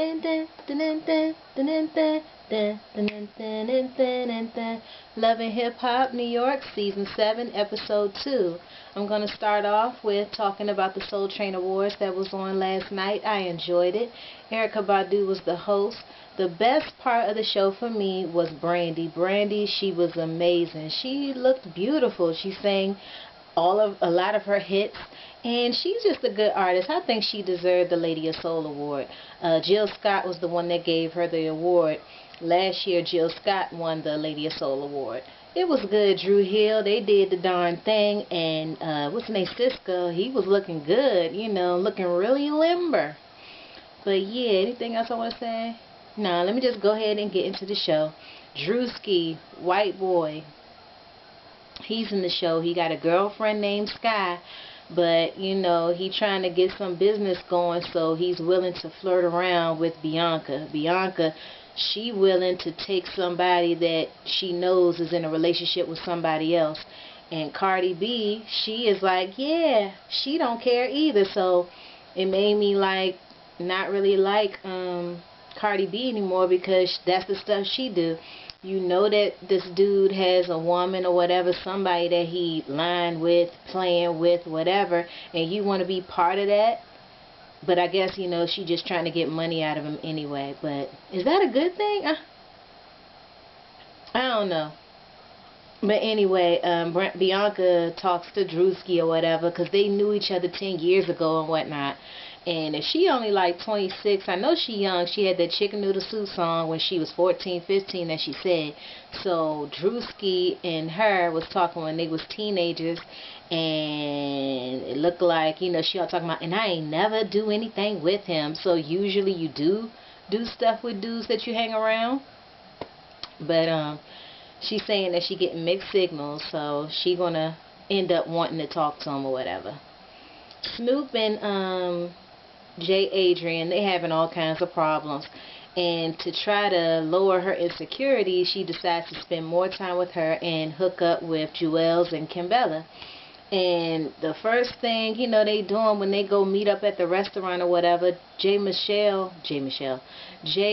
Dun, dun, dun, dun, dun, dun, dun, dun, dun, dun, dun, dun, dun, dun, dun. Love and Hip Hop New York, Season 7, Episode 2. I'm going to start off with talking about the Soul Train Awards that was on last night. I enjoyed it. Erykah Badu was the host. The best part of the show for me was Brandy. Brandy, she was amazing. She looked beautiful. She sang a lot of her hits, and she's just a good artist. I think she deserved the Lady of Soul award. Jill Scott was the one that gave her the award. Last year, Jill Scott won the Lady of Soul award. It was good. Dru Hill, they did the darn thing, and what's his name, Siska, he was looking good, looking really limber. But yeah, anything else I want to say? No, let me just go ahead and get into the show. Drewski, white boy, he's in the show. He got a girlfriend named Sky, but he trying to get some business going, so he's willing to flirt around with Bianca. Bianca, she willing to take somebody that she knows is in a relationship with somebody else. And Cardi B, she is like, yeah, she don't care either. So it made me not really like Cardi B anymore, because that's the stuff she do. You know that this dude has a woman or whatever, somebody that he lying with, playing with, whatever, and you want to be part of that. But I guess, she just trying to get money out of him anyway. But is that a good thing? I don't know. But anyway, Bianca talks to Drewski or whatever, because they knew each other 10 years ago and whatnot. And if she only 26, I know she young. She had that Chicken Noodle Soup song when she was 14, 15, as she said. So Drewski and her was talking when they was teenagers, and it looked like, she all talking about, and I ain't never do anything with him. So usually you do stuff with dudes that you hang around. But she's saying that she getting mixed signals, so she gonna end up wanting to talk to him or whatever. Snoop and J. Adrian, they having all kinds of problems, and to try to lower her insecurity, she decides to spend more time with her and hook up with Juelz and Kimbella. And the first thing they doing when they go meet up at the restaurant or whatever, J.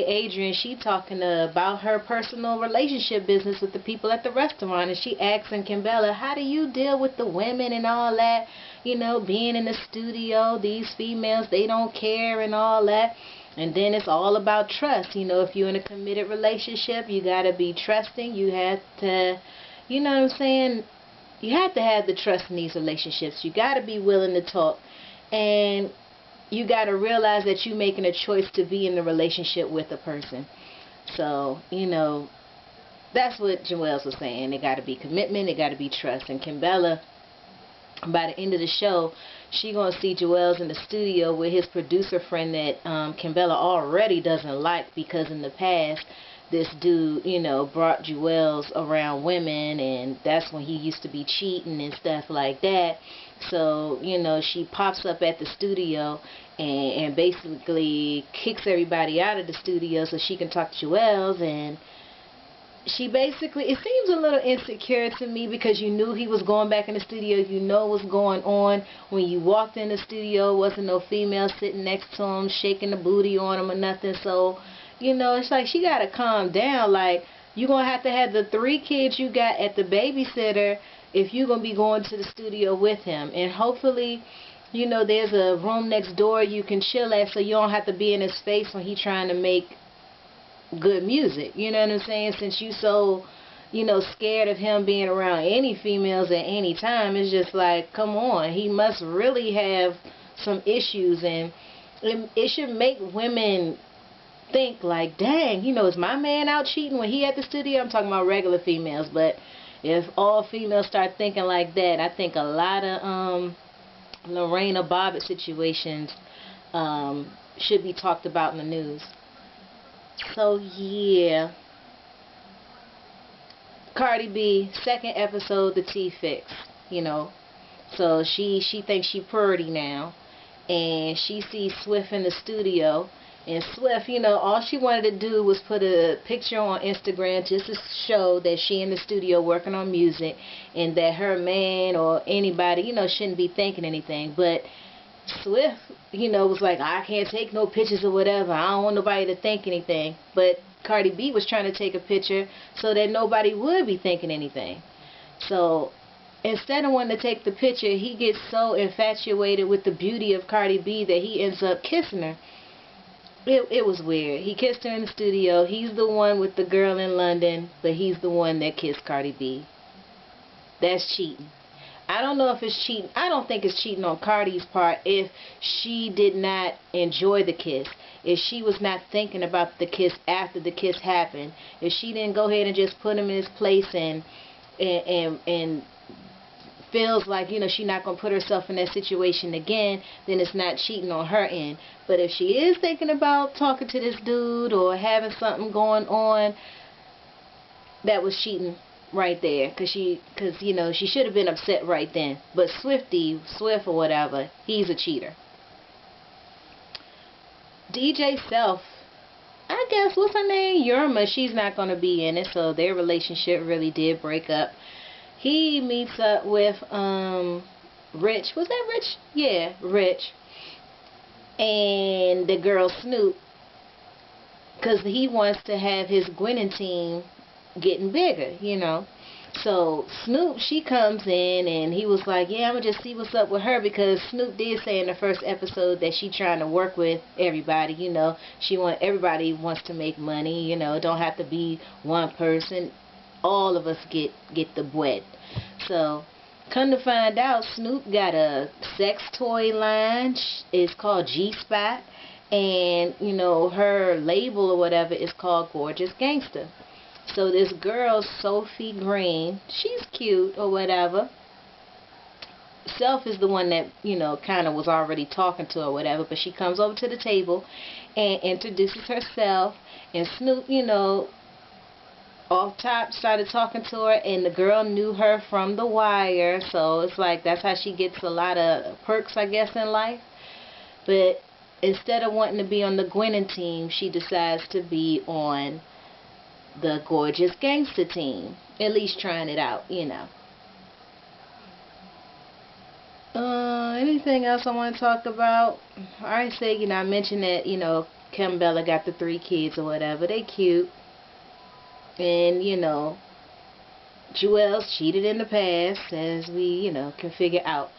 Adrian, she talking about her personal relationship business with the people at the restaurant, and she asking Kimbella, how do you deal with the women and all that, being in the studio, these females, they don't care and all that. And then it's all about trust. If you're in a committed relationship, you got to be trusting. You have to, what I'm saying, you have to have the trust in these relationships. You got to be willing to talk. And you got to realize that you're making a choice to be in the relationship with a person. So, that's what Juelz was saying. They got to be commitment. They got to be trust. And Kimbella, by the end of the show, she going to see Juelz in the studio with his producer friend that Kimbella already doesn't like, because in the past, this dude, brought Juelz around women, and that's when he used to be cheating and stuff like that. So, she pops up at the studio and basically kicks everybody out of the studio so she can talk to Juelz. And she basically, it seems a little insecure to me, because you knew he was going back in the studio. You know what's going on. When you walked in the studio, wasn't no female sitting next to him, shaking the booty on him or nothing. So, it's like she got to calm down. You're going to have the 3 kids you got at the babysitter if you're going to be going to the studio with him. And hopefully, there's a room next door you can chill at, so you don't have to be in his face when he's trying to make good music. You know what I'm saying? Since you so, scared of him being around any females at any time, it's just like, come on. He must really have some issues, and it should make women think like, dang, is my man out cheating when he at the studio? I'm talking about regular females. But if all females start thinking like that, I think a lot of Lorena Bobbitt situations should be talked about in the news. So yeah, Cardi B, second episode, the T fix, so she thinks she pretty now, and she sees Swift in the studio. And Swift, all she wanted to do was put a picture on Instagram just to show that she in the studio working on music, and that her man or anybody, shouldn't be thinking anything. But Swift, was like, I can't take no pictures or whatever. I don't want nobody to think anything. But Cardi B was trying to take a picture so that nobody would be thinking anything. So instead of wanting to take the picture, he gets so infatuated with the beauty of Cardi B that he ends up kissing her. It was weird. He kissed her in the studio. He's the one with the girl in London, but he's the one that kissed Cardi B. That's cheating. I don't know if it's cheating. I don't think it's cheating on Cardi's part if she did not enjoy the kiss. If she was not thinking about the kiss after the kiss happened. If she didn't go ahead and just put him in his place and feels like, she's not going to put herself in that situation again, then it's not cheating on her end. But if she is thinking about talking to this dude or having something going on, that was cheating right there. Because she should have been upset right then. But Swift or whatever, he's a cheater. DJ Self, I guess, what's her name? Yurma, she's not going to be in it, so their relationship really did break up. He meets up with Rich. Was that Rich? Yeah, Rich. And the girl Snoop, because he wants to have his Gwennon team getting bigger, So Snoop, she comes in and he was like, yeah, I'm going to just see what's up with her, because Snoop did say in the first episode that she trying to work with everybody, everybody wants to make money, don't have to be one person. All of us get the bread. So come to find out, Snoop got a sex toy line. It's called G-Spot, and her label or whatever is called Gorgeous Gangster. So this girl, Sophie Green, she's cute or whatever. Self is the one that, kind of was already talking to her or whatever, but she comes over to the table and introduces herself, and Snoop, off top started talking to her, and the girl knew her from The Wire, so it's like that's how she gets a lot of perks, I guess, in life. But instead of wanting to be on the Gwennon team, she decides to be on the Gorgeous Gangster team, at least trying it out, Anything else I want to talk about? I already said, I mentioned that, Kim Bella got the 3 kids or whatever. They cute. And, Juelz cheated in the past, as we, can figure out.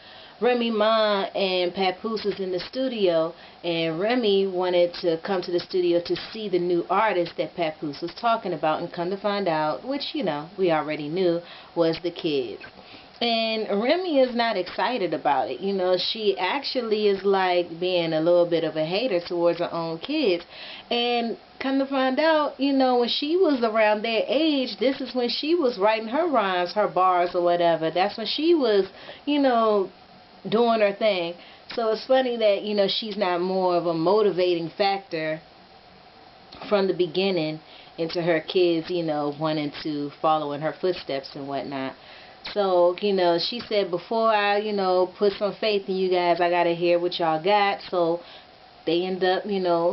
Remy Ma and Papoose is in the studio, and Remy wanted to come to the studio to see the new artist that Papoose was talking about, and come to find out, which, we already knew, was the kids. And Remy is not excited about it. She actually is like being a little bit of a hater towards her own kids. And come to find out, when she was around their age, this is when she was writing her rhymes, her bars or whatever. That's when she was, doing her thing. So it's funny that, she's not more of a motivating factor from the beginning into her kids, wanting to follow in her footsteps and whatnot. So, she said, before I, put some faith in you guys, I got to hear what y'all got. So they end up,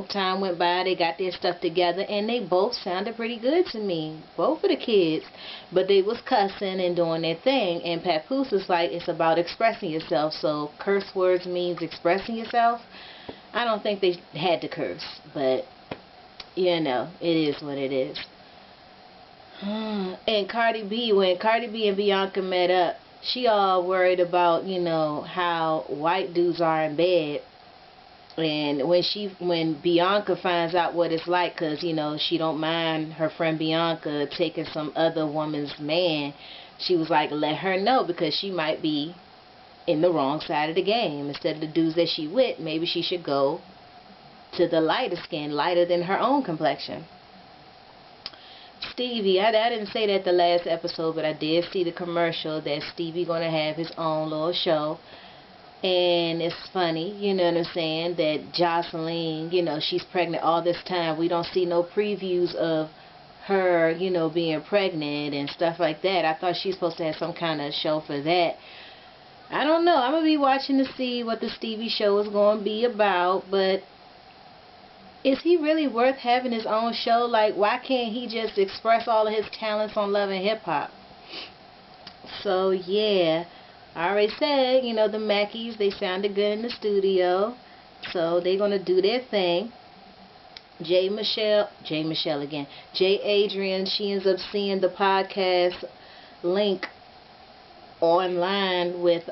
time went by, they got their stuff together, and they both sounded pretty good to me, both of the kids. But they was cussing and doing their thing, and Papoose is like, it's about expressing yourself. So curse words means expressing yourself. I don't think they had to curse, but, it is what it is. And Cardi B, when Cardi B and Bianca met up, she all worried about, how white dudes are in bed. And when Bianca finds out what it's like, because, she don't mind her friend Bianca taking some other woman's man, she was like, let her know, because she might be in the wrong side of the game. Instead of the dudes that she with, maybe she should go to the lighter skin, lighter than her own complexion. Stevie, I didn't say that the last episode, but I did see the commercial that Stevie gonna have his own little show. And it's funny, what I'm saying, that Jocelyn, she's pregnant all this time. We don't see no previews of her, being pregnant and stuff like that. I thought she's supposed to have some kind of show for that. I don't know. I'm going to be watching to see what the Stevie show is going to be about, but is he really worth having his own show? Like, why can't he just express all of his talents on Love and Hip Hop? So, yeah. I already said, you know, the Mackies, they sounded good in the studio. So they're going to do their thing. J. Michelle again. J. Adrian, she ends up seeing the podcast link online with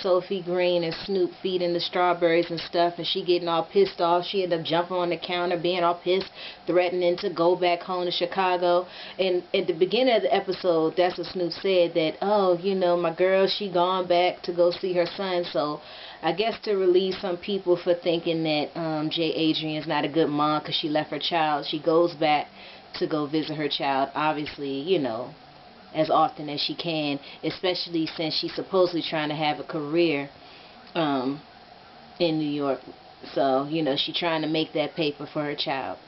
Sophie Green and Snoop feeding the strawberries and stuff, and she getting all pissed off. She ended up jumping on the counter, being all pissed, threatening to go back home to Chicago. And at the beginning of the episode, that's what Snoop said, that, oh, you know, my girl, she gone back to go see her son. So I guess to relieve some people for thinking that J. Adrian's not a good mom because she left her child, she goes back to go visit her child, obviously, you know, as often as she can, especially since she's supposedly trying to have a career in New York. So, you know, she's trying to make that paper for her child.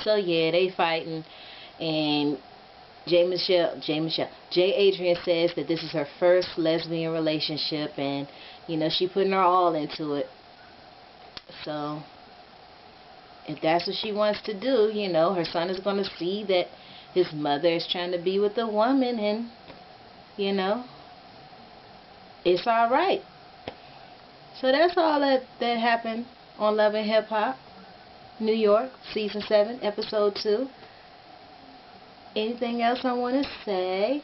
So, yeah, they fighting, and J. Adrian says that this is her first lesbian relationship, and, you know, she putting her all into it. So, if that's what she wants to do, you know, her son is going to see that his mother is trying to be with a woman, and, you know, it's alright. So that's all that happened on Love and Hip Hop New York, Season 7, Episode 2. Anything else I want to say?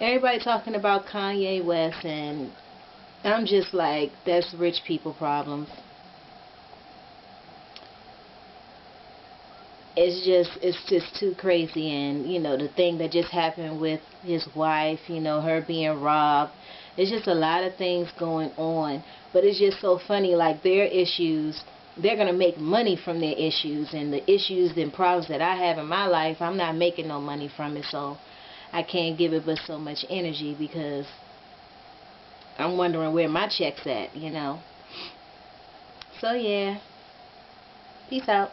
Everybody talking about Kanye West, and I'm just like, that's rich people problems. It's just too crazy. And, you know, the thing that just happened with his wife, you know, her being robbed, it's just a lot of things going on. But it's just so funny, like, their issues, they're going to make money from their issues, and the issues and problems that I have in my life, I'm not making no money from it, so I can't give it but so much energy, because I'm wondering where my check's at, you know. So yeah, peace out.